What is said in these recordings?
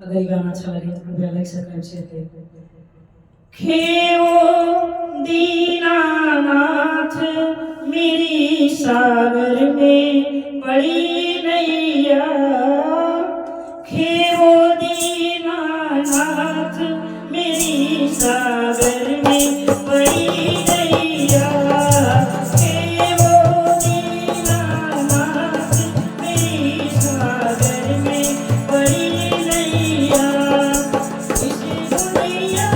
अगर ये गाना अच्छा लगे तो कृपया लाइक सब्सक्राइब शेयर करें। खेओ दीनानाथ मेरी सागर में पड़ी नैया, खेओ दीनानाथ मेरी सागर में पड़ी नैया, खेओ दीनानाथ मेरी सागर में पड़ी नैया। इस दुनिया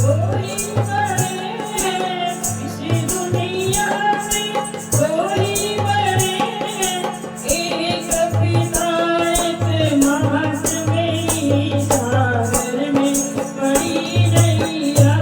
कोई बड़े, इस दुनिया में कोई बड़े, एक पिता एक मात मेरी सागर में पड़ी नैया,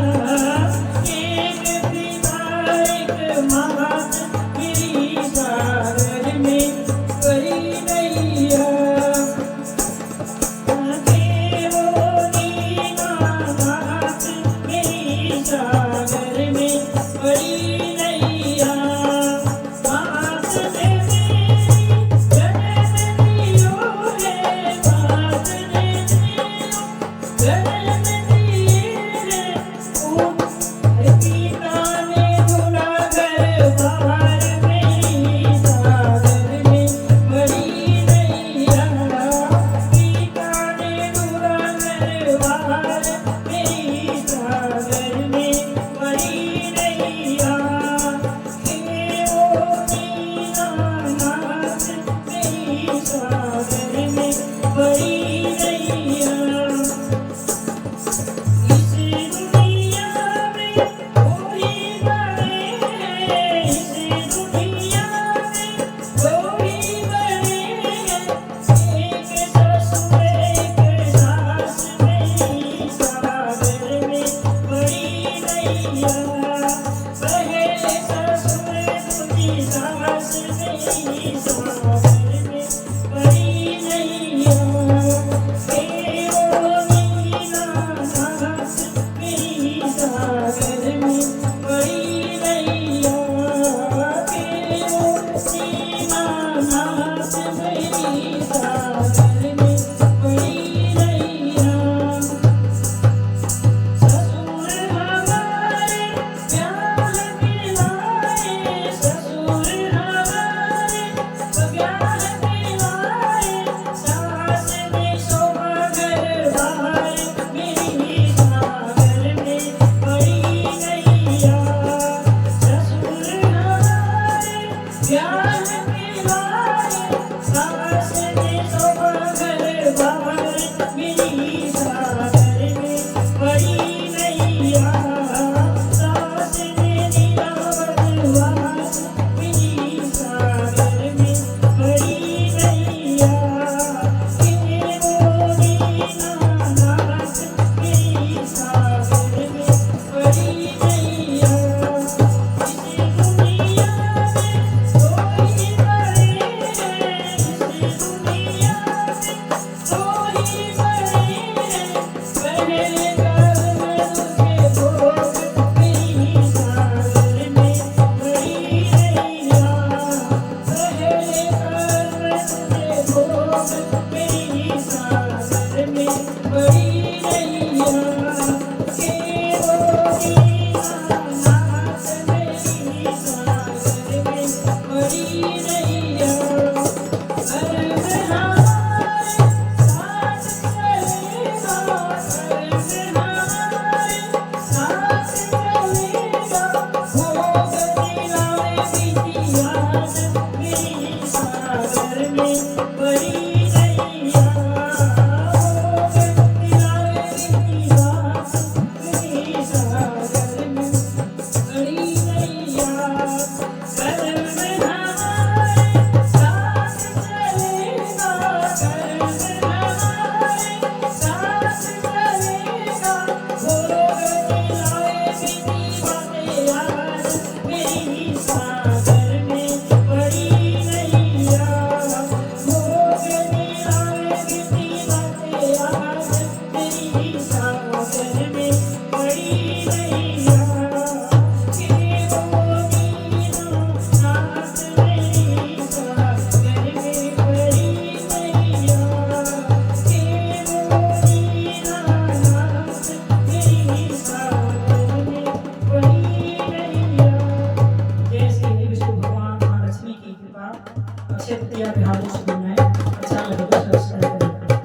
आवडे છે બનાય ચાલો બધું સરસ કરે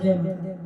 જય માતા